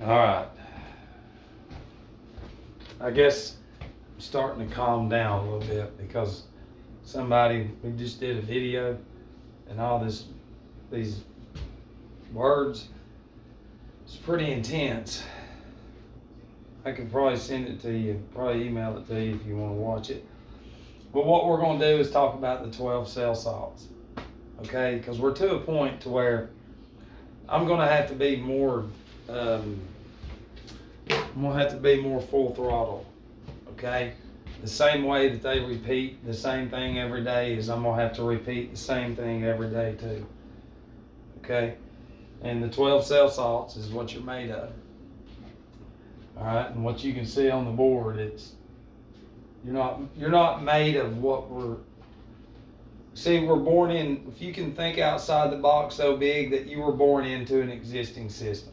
All right. I guess I'm starting to calm down a little bit because we just did a video and these words, it's pretty intense. I could probably send it to you, probably email it to you if you want to watch it. But what we're going to do is talk about the 12 cell salts, okay? Because we're to a point to where I'm going to have to be more, full throttle, okay? The same way that they repeat the same thing every day is I'm going to have to repeat the same thing every day too, okay? And the 12 cell salts is what you're made of. All right, and what you can see on the board, you're not made of what we're born in. If you can think outside the box so big that you were born into an existing system,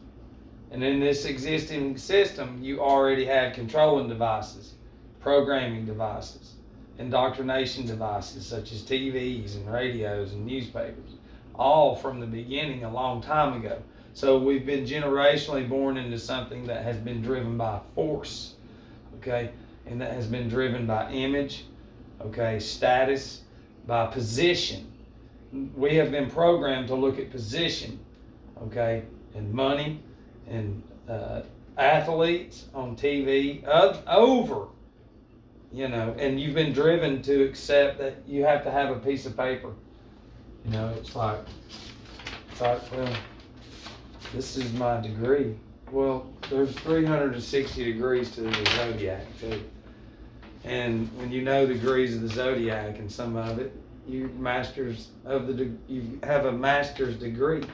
and in this existing system you already had controlling devices, programming devices, indoctrination devices such as TVs and radios and newspapers, all from the beginning a long time ago. So we've been generationally born into something that has been driven by force, okay? And that has been driven by image, okay, status, by position. We have been programmed to look at position, okay, and money and athletes on TV over, and you've been driven to accept that you have to have a piece of paper. It's like, well, this is my degree. Well, there's 360 degrees to the zodiac too. And when you know degrees of the zodiac and some of it, you have a master's degree.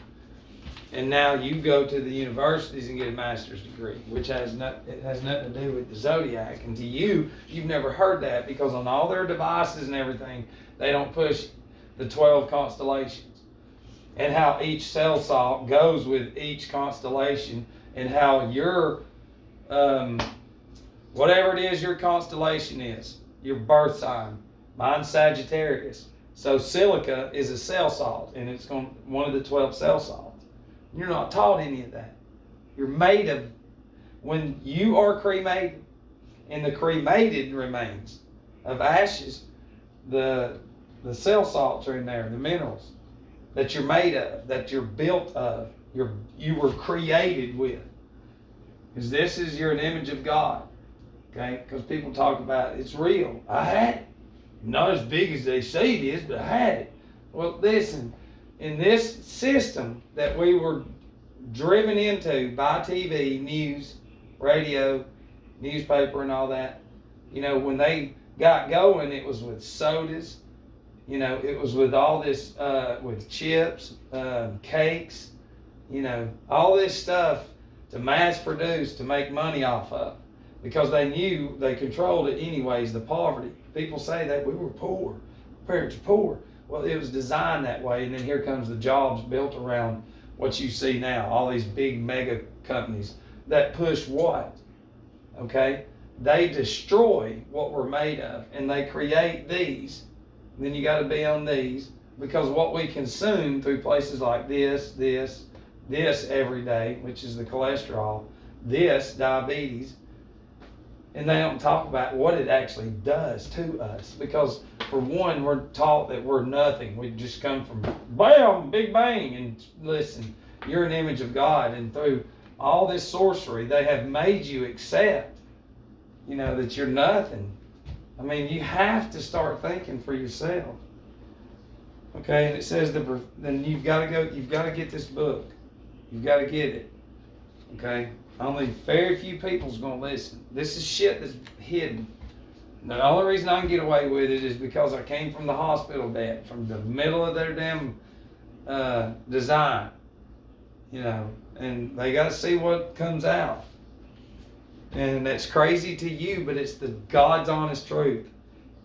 And now you go to the universities and get a master's degree, which it has nothing to do with the zodiac. And to you've never heard that because on all their devices and everything, they don't push the 12 constellations. And how each cell salt goes with each constellation, and how your, whatever it is your constellation is, your birth sign. Mine's Sagittarius. So silica is a cell salt, and it's one of the 12 cell salts. You're not taught any of that. You're made of, when you are cremated, in the cremated remains of ashes, the cell salts are in there, the minerals that you're made of, that you're built of, you were created with. Because you're an image of God. Okay? Because people talk about it's real. I had it. Not as big as they say it is, but I had it. Well, listen, in this system that we were driven into by TV, news, radio, newspaper, and all that, when they got going, it was with sodas. It was with all this, with chips, cakes, all this stuff to mass produce, to make money off of. Because they knew they controlled it anyways, the poverty. People say that we were poor, parents are poor. Well, it was designed that way, and then here comes the jobs built around what you see now, all these big mega companies that push what? Okay? They destroy what we're made of, and they create these. Then you got to be on these, because what we consume through places like this every day, which is the cholesterol, this diabetes, and they don't talk about what it actually does to us. Because for one, we're taught that we're nothing. We just come from bam, big bang, and listen, you're an image of God, and through all this sorcery, they have made you accept, that you're nothing. I mean, you have to start thinking for yourself. Okay, and it says then you've got to get this book. You've got to get it. Okay? Only very few people's going to listen. This is shit that's hidden. The only reason I can get away with it is because I came from the hospital bed, from the middle of their damn design. And they got to see what comes out. And that's crazy to you, but it's the God's honest truth.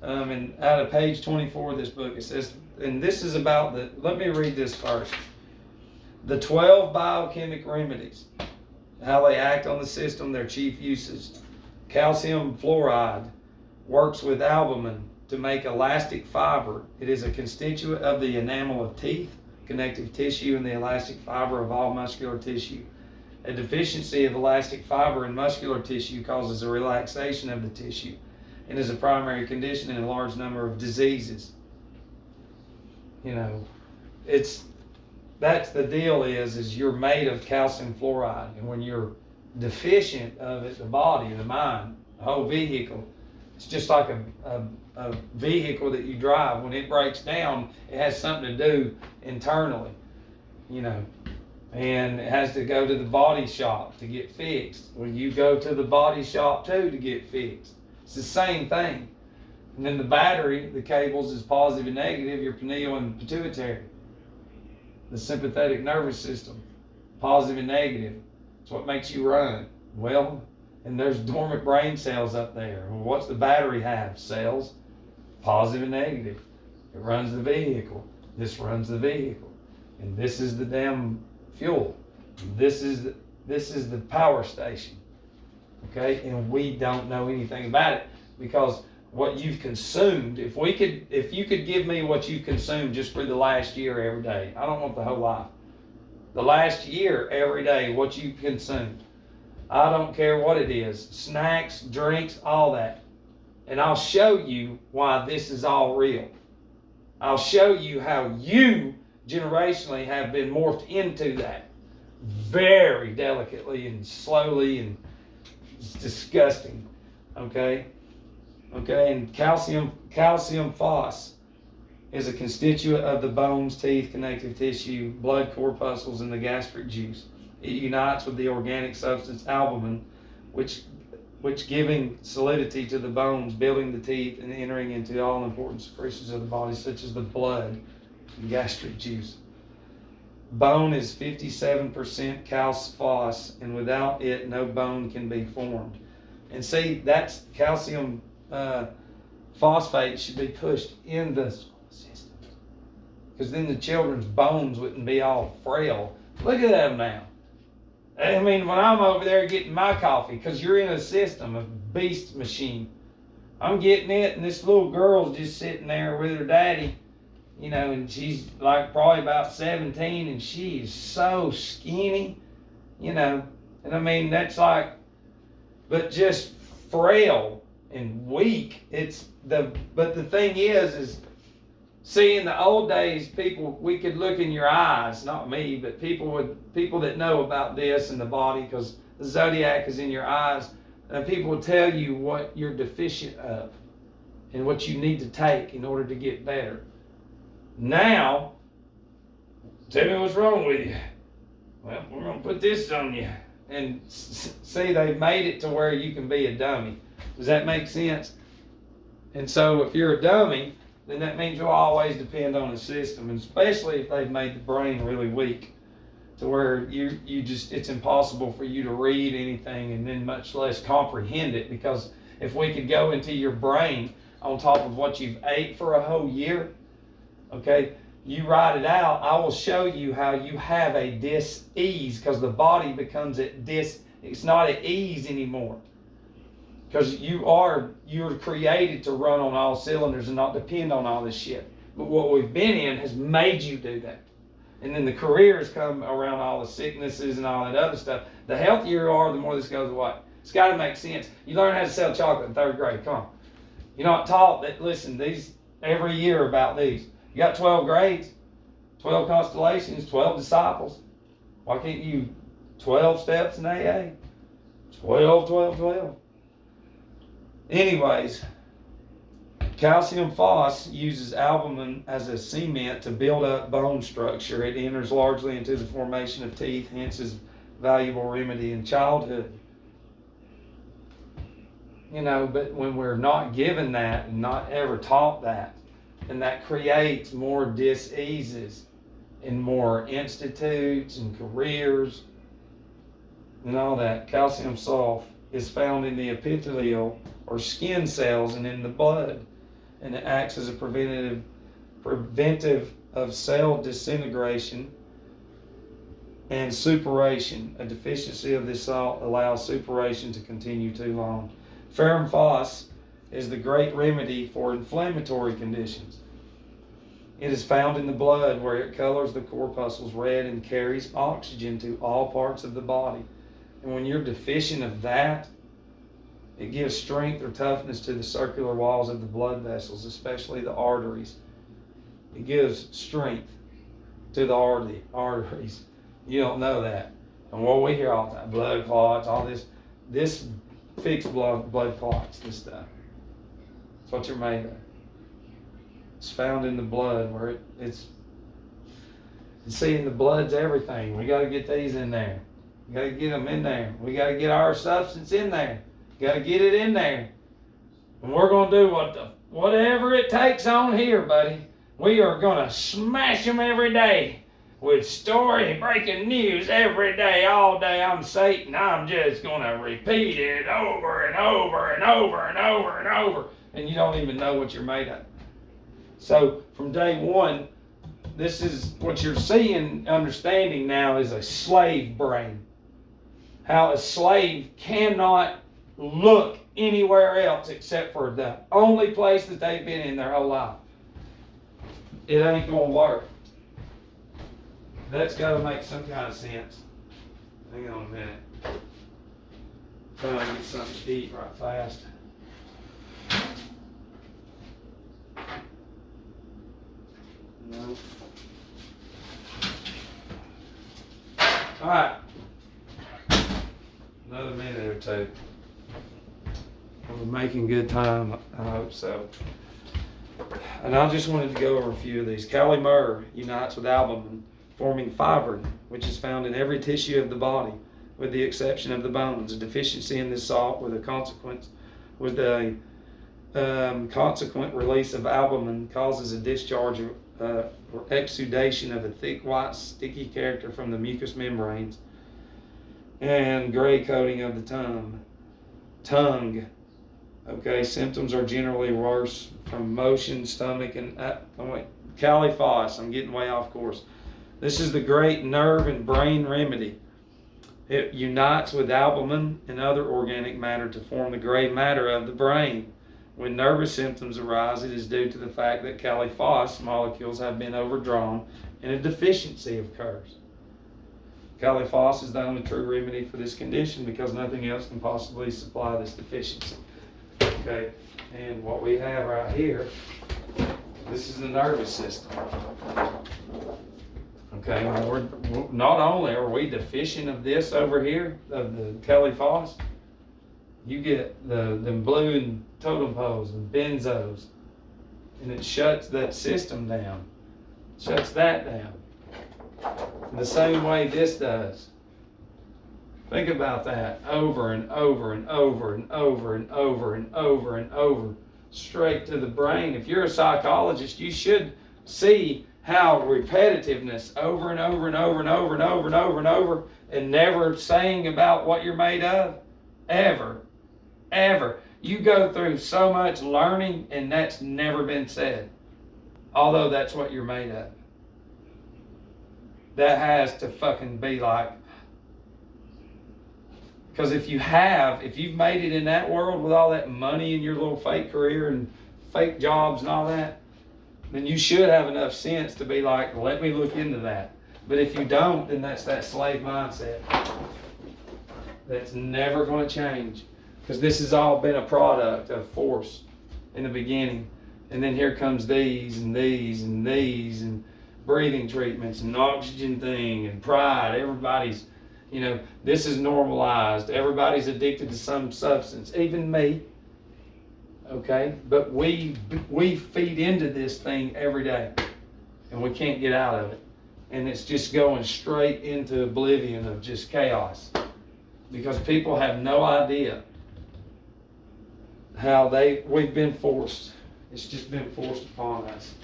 And out of page 24 of this book, it says, and this is about let me read this first. The 12 biochemic remedies, how they act on the system, their chief uses. Calcium fluoride works with albumin to make elastic fiber. It is a constituent of the enamel of teeth, connective tissue, and the elastic fiber of all muscular tissue. A deficiency of elastic fiber in muscular tissue causes a relaxation of the tissue and is a primary condition in a large number of diseases. You know, that's the deal is you're made of calcium fluoride, and when you're deficient of it, the body, the mind, the whole vehicle, it's just like a vehicle that you drive. When it breaks down, it has something to do internally, you know, and it has to go to the body shop to get fixed. Well, you go to the body shop too to get fixed. It's the same thing. And then the battery, the cables is positive and negative, your pineal and pituitary. The sympathetic nervous system, positive and negative. It's what makes you run. Well, and there's dormant brain cells up there. Well, what's the battery have? Cells, positive and negative. It runs the vehicle. This runs the vehicle. And this is the damn fuel. This is the power station. Okay? And we don't know anything about it because what you've consumed, if you could give me what you've consumed just for the last year every day, I don't want the whole life. The last year every day, what you consumed. I don't care what it is. Snacks, drinks, all that. And I'll show you why this is all real. I'll show you how you generationally have been morphed into that. Very delicately and slowly, and it's disgusting. Okay? Okay, and calcium phos is a constituent of the bones, teeth, connective tissue, blood corpuscles, and the gastric juice. It unites with the organic substance albumin, which giving solidity to the bones, building the teeth, and entering into all important secretions of the body, such as the blood and gastric juice. Bone is 57% calcium phos, and without it, no bone can be formed. And see, that's calcium phosphate should be pushed in the system, because then the children's bones wouldn't be all frail. Look at them now. I mean, when I'm over there getting my coffee, because you're in a system, a beast machine, I'm getting it, and this little girl's just sitting there with her daddy, you know, and she's like probably about 17, and she is so skinny, you know, and I mean, that's like, but just frail and weak. But the thing is see, in the old days, people, we could look in your eyes, not me, but people that know about this in the body, because the zodiac is in your eyes, and people will tell you what you're deficient of and what you need to take in order to get better. Now, tell me what's wrong with you. Well, we're going to put this on you. And see, they've made it to where you can be a dummy. Does that make sense? And so if you're a dummy, then that means you'll always depend on the system, and especially if they've made the brain really weak to where you just, it's impossible for you to read anything and then much less comprehend it. Because if we could go into your brain on top of what you've ate for a whole year, okay, you write it out, I will show you how you have a dis-ease, because the body becomes it's not at ease anymore. Because you're created to run on all cylinders and not depend on all this shit. But what we've been in has made you do that. And then the careers come around all the sicknesses and all that other stuff. The healthier you are, the more this goes away. It's got to make sense. You learn how to sell chocolate in 3rd grade. Come on. You're not taught that, listen, these every year about these. You got 12 grades, 12 constellations, 12 disciples. Why can't you 12 steps in AA? 12, 12, 12. Anyways, calcium phos uses albumin as a cement to build up bone structure. It enters largely into the formation of teeth, hence is valuable remedy in childhood. You know, but when we're not given that and not ever taught that, then that creates more diseases and more institutes and careers and all that. Calcium sulfate is found in the epithelial or skin cells and in the blood, and it acts as a preventive of cell disintegration and suppuration. A deficiency of this salt allows suppuration to continue too long. Ferrum phos is the great remedy for inflammatory conditions. It is found in the blood, where it colors the corpuscles red and carries oxygen to all parts of the body. And when you're deficient of that, it gives strength or toughness to the circular walls of the blood vessels, especially the arteries. It gives strength to the arteries. You don't know that. And what we hear all the time, blood clots, all this fixed blood clots, this stuff. It's what you're made of. It's found in the blood, where it's see, in the blood's everything. We got to get these in there. We got to get them in there. We got to get our substance in there. We got to get it in there. And we're going to do whatever it takes on here, buddy. We are going to smash them every day with story breaking news every day, all day. I'm Satan. I'm just going to repeat it over and over and over and over and over. And you don't even know what you're made of. So from day one, this is what you're seeing, understanding now, is a slave brain. How a slave cannot look anywhere else except for the only place that they've been in their whole life. It ain't going to work. That's got to make some kind of sense. Hang on a minute. Trying to get something to eat right fast. No. All right. Another minute or two. We're making good time. I hope so. And I just wanted to go over a few of these. Kali myrrh unites with albumin, forming fibrin, which is found in every tissue of the body, with the exception of the bones. A deficiency in this salt with a consequent release of albumin causes a discharge or exudation of a thick, white, sticky character from the mucous membranes and gray coating of the tongue. Okay, symptoms are generally worse from motion, stomach, and Kali phos. I'm getting way off course. This is the great nerve and brain remedy. It unites with albumin and other organic matter to form the gray matter of the brain. When nervous symptoms arise, it is due to the fact that Kali phos molecules have been overdrawn and a deficiency occurs. Kali phos is the only true remedy for this condition because nothing else can possibly supply this deficiency. Okay, and what we have right here, this is the nervous system. Okay, we're not only are we deficient of this over here, of the Kali phos, you get the blue totem poles and benzos, and it shuts that system down, shuts that down. The same way this does. Think about that over and over and over and over and over and over and over, straight to the brain. If you're a psychologist, you should see how repetitiveness over and over and over and over and over and over and over, and never saying about what you're made of, ever. You go through so much learning and that's never been said, although that's what you're made of. That has to fucking be like, because if you've made it in that world with all that money and your little fake career and fake jobs and all that, then you should have enough sense to be like, let me look into that. But if you don't, then that's that slave mindset. That's never going to change. Because this has all been a product of force in the beginning. And then here comes these and these and these and breathing treatments and oxygen thing and pride. Everybody's, this is normalized. Everybody's addicted to some substance, even me. Okay? But we feed into this thing every day. And we can't get out of it. And it's just going straight into oblivion of just chaos. Because people have no idea how we've been forced. It's just been forced upon us.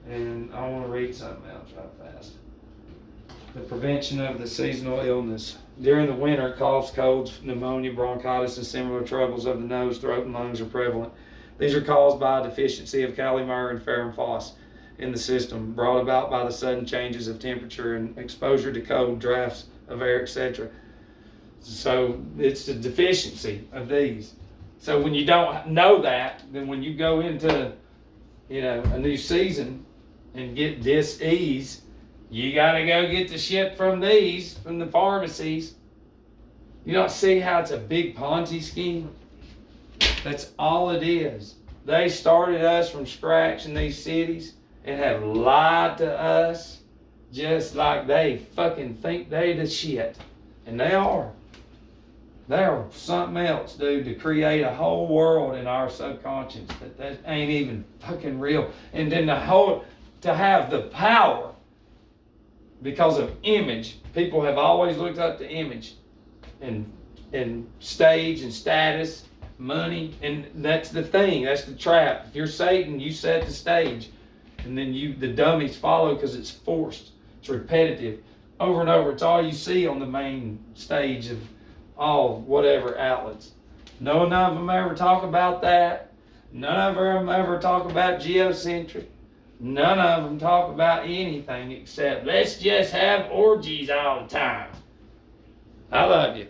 And I want to read something else right fast. The prevention of the seasonal illness. During the winter, coughs, colds, pneumonia, bronchitis, and similar troubles of the nose, throat, and lungs are prevalent. These are caused by a deficiency of Kali myrrh and ferrum phos in the system, brought about by the sudden changes of temperature and exposure to cold, drafts of air, etc. So it's the deficiency of these. So when you don't know that, then when you go into, a new season, and get dis-ease, you gotta go get the shit from the pharmacies. You don't see how it's a big Ponzi scheme? That's all it is. They started us from scratch in these cities and have lied to us just like they fucking think they the shit. And they are. They are something else, dude, to create a whole world in our subconscious that ain't even fucking real. And then to have the power because of image. People have always looked up to image and stage and status, money, and that's the thing. That's the trap. If you're Satan, you set the stage, and then the dummies follow because it's forced. It's repetitive. Over and over. It's all you see on the main stage of all whatever outlets. None of them ever talk about that. None of them ever talk about geocentric. None of them talk about anything except let's just have orgies all the time. I love you.